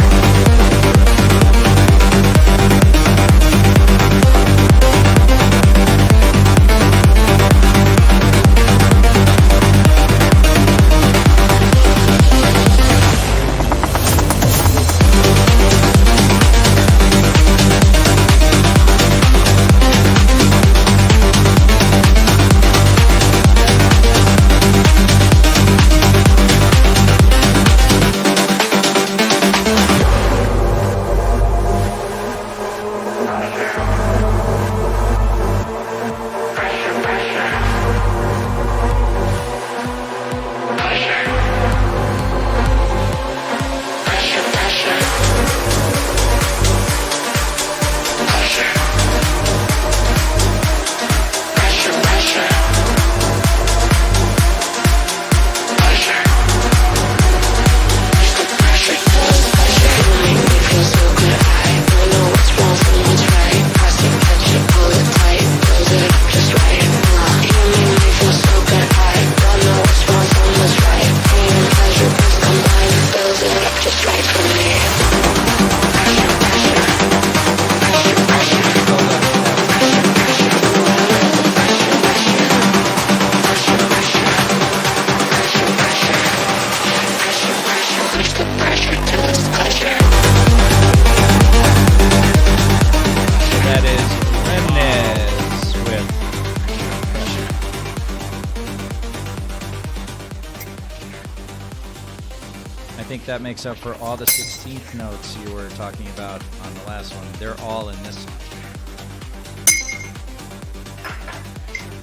think that makes up for all the 16th notes you were talking about on the last one. They're all in this song.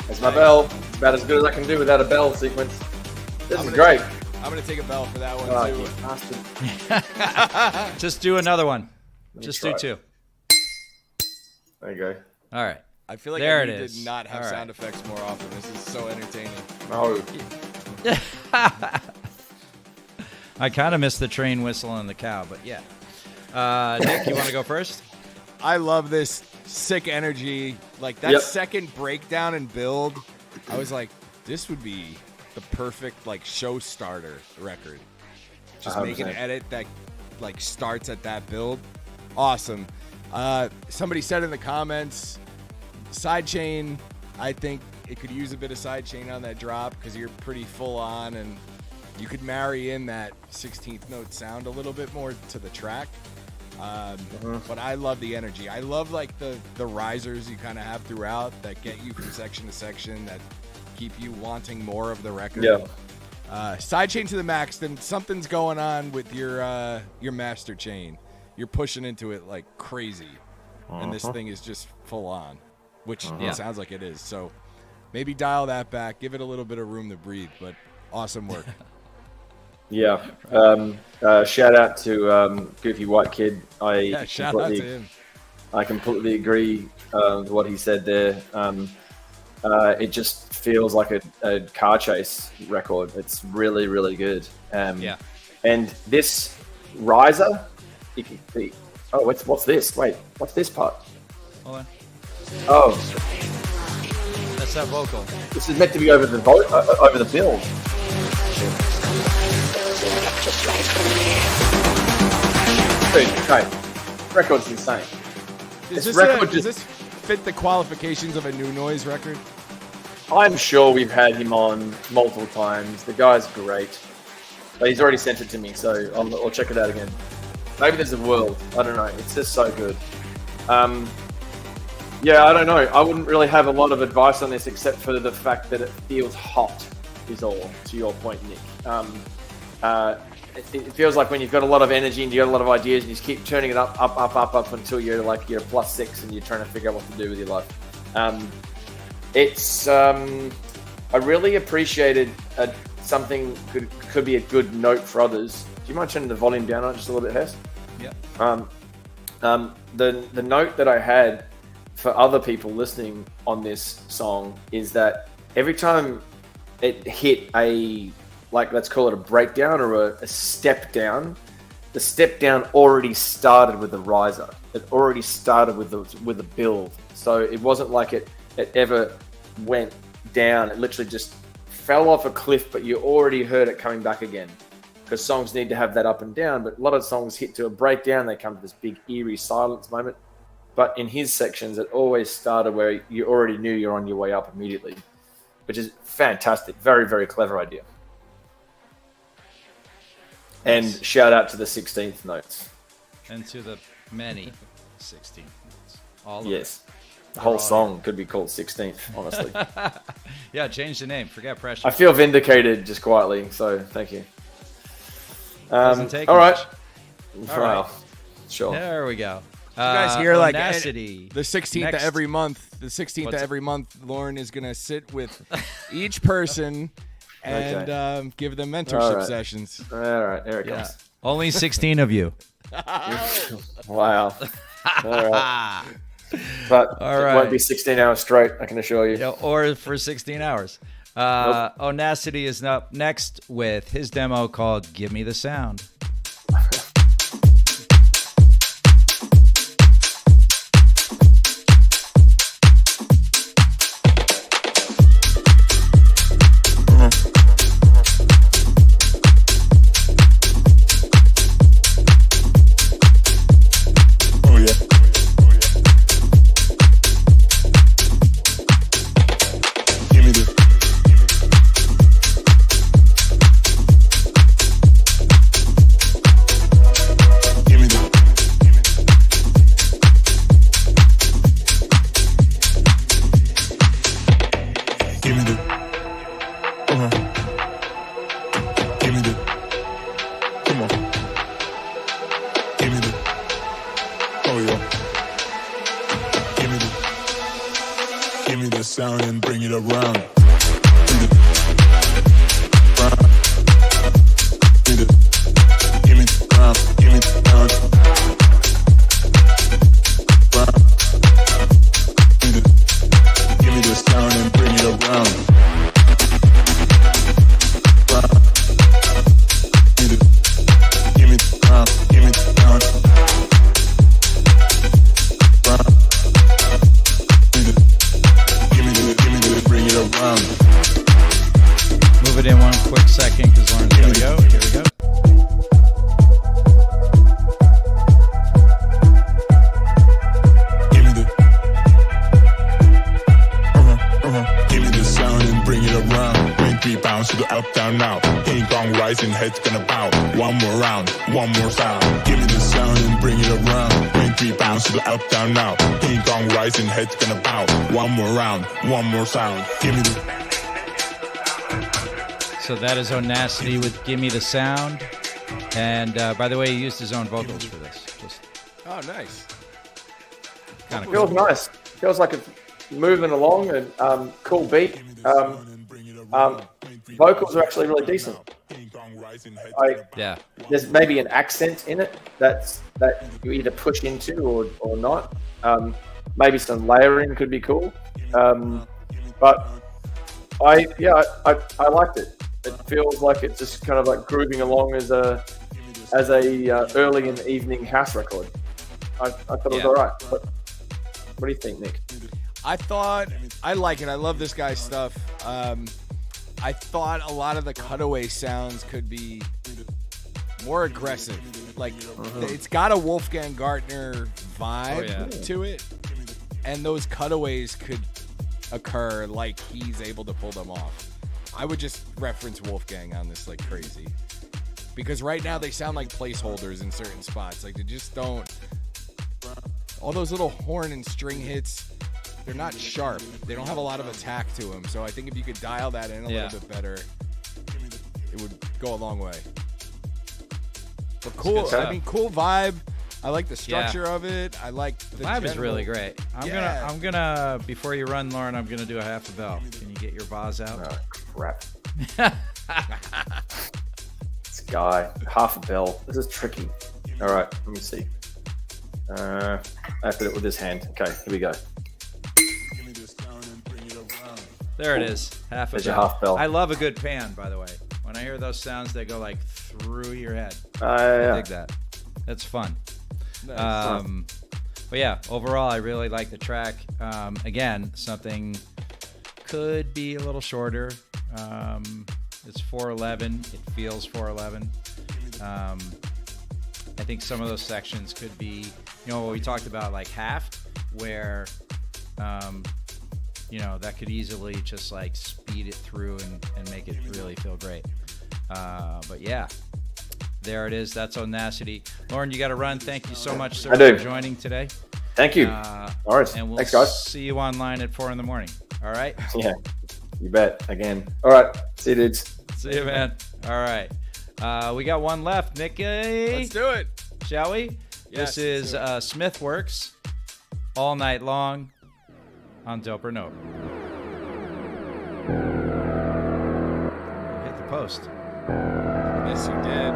That's my bell. It's about as good as I can do without a bell sequence. This is great. I'm going to take a bell for that one, Oh, too. you bastard. Just do another one. Just do try it. 2. There you go. All right. I feel like There I it need is. to not have All right. sound effects more often. This is so entertaining. No. I kind of missed the train whistle and the cow, but yeah. Nick, you want to go first? I love this sick energy. Like that Yep. second breakdown and build, I was like, this would be the perfect like show starter record. Just make an 100%. edit that like starts at that build. Awesome. Somebody said in the comments, sidechain, I think it could use a bit of sidechain on that drop because you're pretty full on and you could marry in that 16th note sound a little bit more to the track. But I love the energy. I love like the risers you kind of have throughout that get you from section to section that keep you wanting more of the record. Yeah. Sidechain to the max, then something's going on with your master chain. You're pushing into it like crazy. And this thing is just full on, which it sounds like it is. So maybe dial that back, give it a little bit of room to breathe, but awesome work. Yeah. Shout out to Goofy White Kid. Shout out to him. I completely agree with what he said there. It just feels like a car chase record. It's really, really good. Yeah. And this riser, it can be. Oh, what's this? Wait, what's this part? Hold on. Oh, That's that vocal. this is meant to be over the over the build. Dude, okay. Record's insane. Does This this, record does just- this fit the qualifications of a new noise record? I'm sure we've had him on multiple times. The guy's great. But he's already sent it to me, so I'll check it out again. Maybe there's a world. I don't know. It's just so good. Yeah, I don't know. I wouldn't really have a lot of advice on this except for the fact that it feels hot is all, to your point, Nick. It feels like when you've got a lot of energy and you've got a lot of ideas and you just keep turning it up until you're +6 and you're trying to figure out what to do with your life. I really appreciated something could be a good note for others. Do you mind turning the volume down on it just a little bit, Hess? Yeah. The note that I had for other people listening on this song is that every time it hit let's call it a breakdown or a step down, the step down already started with the riser. It already started with the build. So it wasn't like it ever went down. It literally just fell off a cliff, but you already heard it coming back again. Because songs need to have that up and down, but a lot of songs hit to a breakdown. They come to this big eerie silence moment. But in his sections, it always started where you already knew you're on your way up immediately, which is fantastic. Very, very clever idea. And shout out to the 16th notes. And to the many 16th notes. All of Yes. The whole song could be called 16th, honestly. it. Yeah, change the name. Forget pressure. I feel vindicated just quietly, so thank you. Doesn't take all right. much. All Well, right. sure. There we go. You guys hear like Audacity. the 16th Next. of every month. The 16th What's of it? every month, Lorne is gonna sit with each person and give them mentorship All right. sessions. All right, here it Yeah. comes. Only 16 of you. Wow. All right. But All it right. won't be 16 hours straight, I can assure you. Yeah, or for 16 hours. Audacity is up next with his demo called Give Me the Sound. Give me the around. Give me the ground, give me the ground. Give me the sound and bring it around. Give me the ground, give me the ground. Bring it around. Move it in one quick second because Lauren's going to go. Here we go. Give me the give me the sound and bring it around. Bring 3 pounds to the up, down, now. King Kong rising, head's gonna bow. One more round, one more sound. Give me the sound and bring it around. Bring 3 pounds to the up, down, now. King Kong rising, head's gonna bow. One more round, one more sound. Give me the So that is Onacity with Gimme the Sound. And by the way, he used his own vocals for this. Just Oh, nice. kind of Feels cool. nice. Feels like it's moving along and cool beat. Vocals are actually really decent. Yeah. There's maybe an accent in it that you either push into or not. Maybe some layering could be cool. But I liked it. It feels like it's just kind of like grooving along as a early in the evening house record. I thought it was Yeah. all right. What do you think, Nick? I like it. I love this guy's stuff. I thought a lot of the cutaway sounds could be more aggressive. Like, it's got a Wolfgang Gartner vibe to it. And those cutaways could occur like he's able to pull them off. I would just reference Wolfgang on this like crazy. Because right now they sound like placeholders in certain spots. Like, they just don't... All those little horn and string hits, they're not sharp. They don't have a lot of attack to them. So I think if you could dial that in a little bit better, it would go a long way. But cool. I mean, cool vibe. I like the structure of it. I like the Vibe is general- really great. I'm gonna before you run, Lauren, I'm gonna do a half a bell. Can you get your vase out? Oh, crap. This guy, half a bell. This is tricky. All right, let me see. I have to do it with this hand. Okay, here we go. There it is. Half a There's bell. your half bell. I love a good pan, by the way. When I hear those sounds, they go like through your head. Yeah. I dig that. That's fun. But yeah, overall, I really like the track. Again, something could be a little shorter. It's 4:11. It feels 4:11. I think some of those sections could be, what we talked about, like half, where, that could easily just like speed it through and make it really feel great. But yeah. There it is. That's Onacity. Lauren, you got to run. Thank you so much, sir, I do. for joining today. Thank you. All right. And we'll Thanks, guys. see you online at 4 a.m. All right? Yeah, you bet. Again. All right. See you, dudes. See you, man. All right. We got one left. Nicky. Let's do it. Shall we? Yes, This is Smithworks all night long on Dope or Nope. Hit the post. Yes, you did.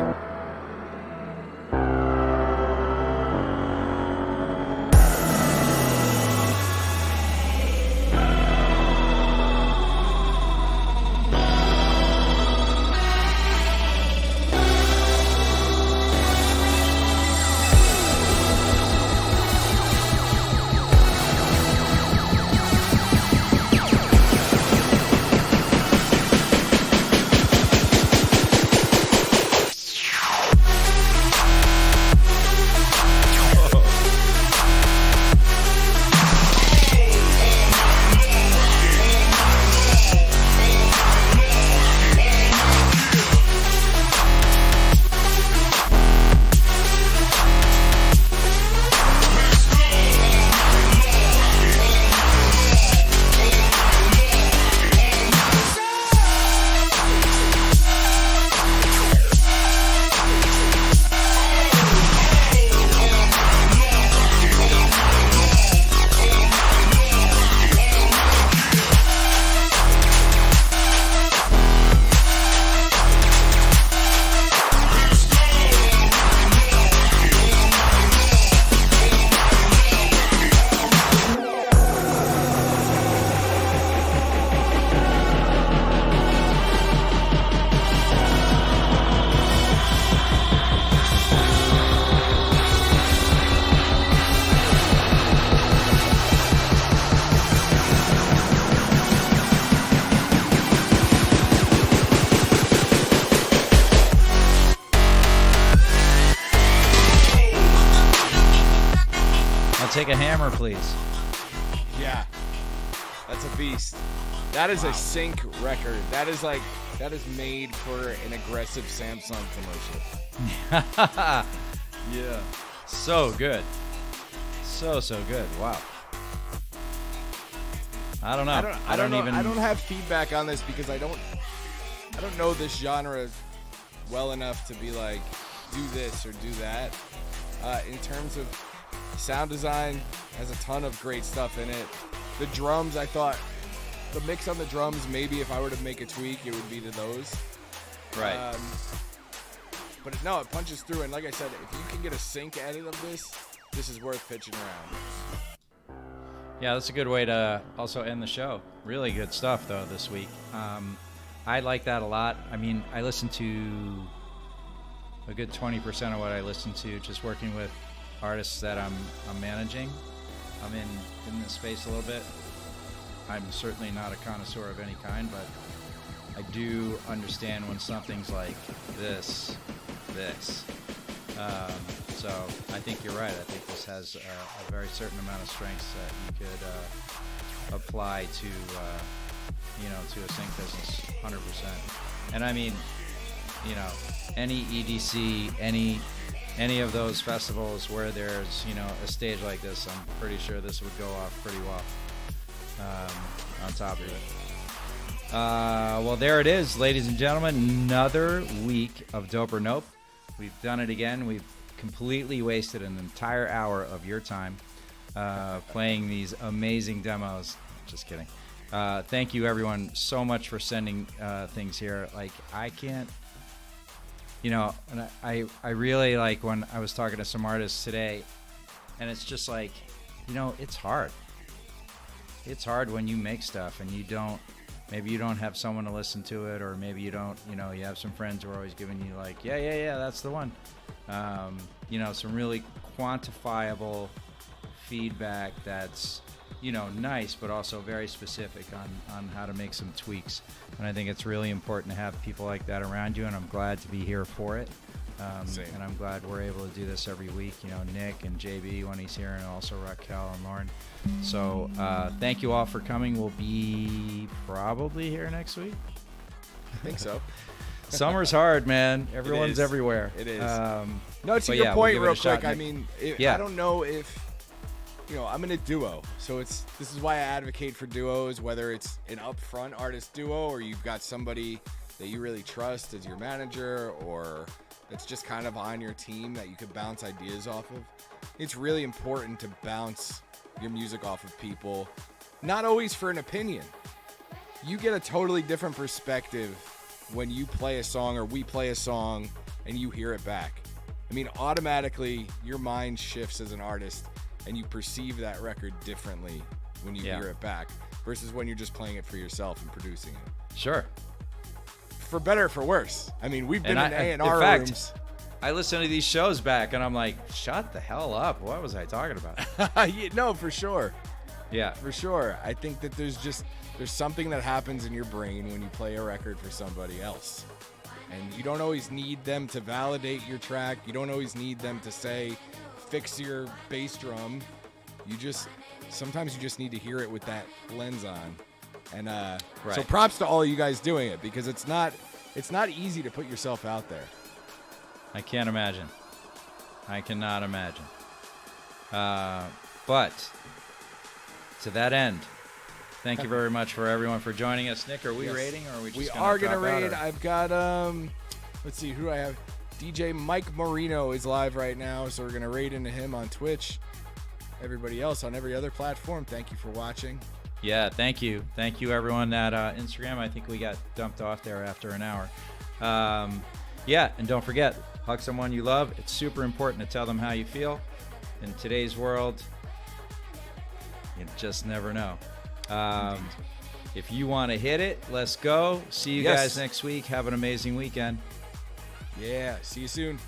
take a hammer, please. Yeah, that's a beast. That is a sync record. That is made for an aggressive Samsung commercial. Yeah. So good. So good. Wow. I don't know. I don't have feedback on this because I don't know this genre well enough to be like, do this or do that. In terms of sound design, has a ton of great stuff in it. The drums, I thought the mix on the drums, maybe if I were to make a tweak, it would be to those. Right. But no, it punches through. And like I said, if you can get a sync edit of this is worth pitching around. Yeah, that's a good way to also end the show. Really good stuff, though, this week. I like that a lot. I mean, I listen to a good 20% of what I listen to just working with artists that I'm managing. I'm in this space a little bit. I'm certainly not a connoisseur of any kind, but I do understand when something's like this. So I think you're right. I think this has a very certain amount of strengths that you could apply to, to a sync business, 100%. And I mean, any EDC, any of those festivals where there's, a stage like this, I'm pretty sure this would go off pretty well on top of it. Well, there it is, ladies and gentlemen. Another week of Dope or Nope. We've done it again. We've completely wasted an entire hour of your time playing these amazing demos. Just kidding. Thank you, everyone, so much for sending things here. Like, I can't, and I really like when I was talking to some artists today, and it's just like, it's hard. It's hard when you make stuff and maybe you don't have someone to listen to it, or maybe you don't, you have some friends who are always giving you like, yeah, that's the one. Some really quantifiable feedback that's, nice, but also very specific on how to make some tweaks. And I think it's really important to have people like that around you, and I'm glad to be here for it. And I'm glad we're able to do this every week. Nick and JB when he's here, and also Raquel and Lorne. So thank you all for coming. We'll be probably here next week. I think so. Summer's hard, man. Everyone's everywhere. It is. No, to your point, real quick. I mean, I don't know if I'm in a duo, so this is why I advocate for duos. Whether it's an upfront artist duo, or you've got somebody that you really trust as your manager, or that's just kind of on your team that you could bounce ideas off of. It's really important to bounce your music off of people, not always for an opinion. You get a totally different perspective when you play a song or we play a song and you hear it back. I mean, automatically your mind shifts as an artist and you perceive that record differently when you hear it back versus when you're just playing it for yourself and producing it. Sure. For better or for worse. I mean, we've been in A&R rooms. I listen to these shows back and I'm like, shut the hell up. What was I talking about? No, for sure. Yeah. For sure. I think that there's something that happens in your brain when you play a record for somebody else. And you don't always need them to validate your track. You don't always need them to say, fix your bass drum. Sometimes you just need to hear it with that lens on. And so props to all of you guys doing it, because it's not easy to put yourself out there. I can't imagine. I cannot imagine. But to that end, thank you very much for everyone for joining us. Nick, are we rating, or are we just we are going to rate? I've got, let's see, who do I have? DJ Mike Marino is live right now, so we're going to rate into him on Twitch. Everybody else on every other platform, thank you for watching. Yeah, thank you. Thank you, everyone at Instagram. I think we got dumped off there after an hour. Yeah, and don't forget, hug someone you love. It's super important to tell them how you feel. In today's world, you just never know. If you want to hit it, let's go. See you guys next week. Have an amazing weekend. Yeah, see you soon.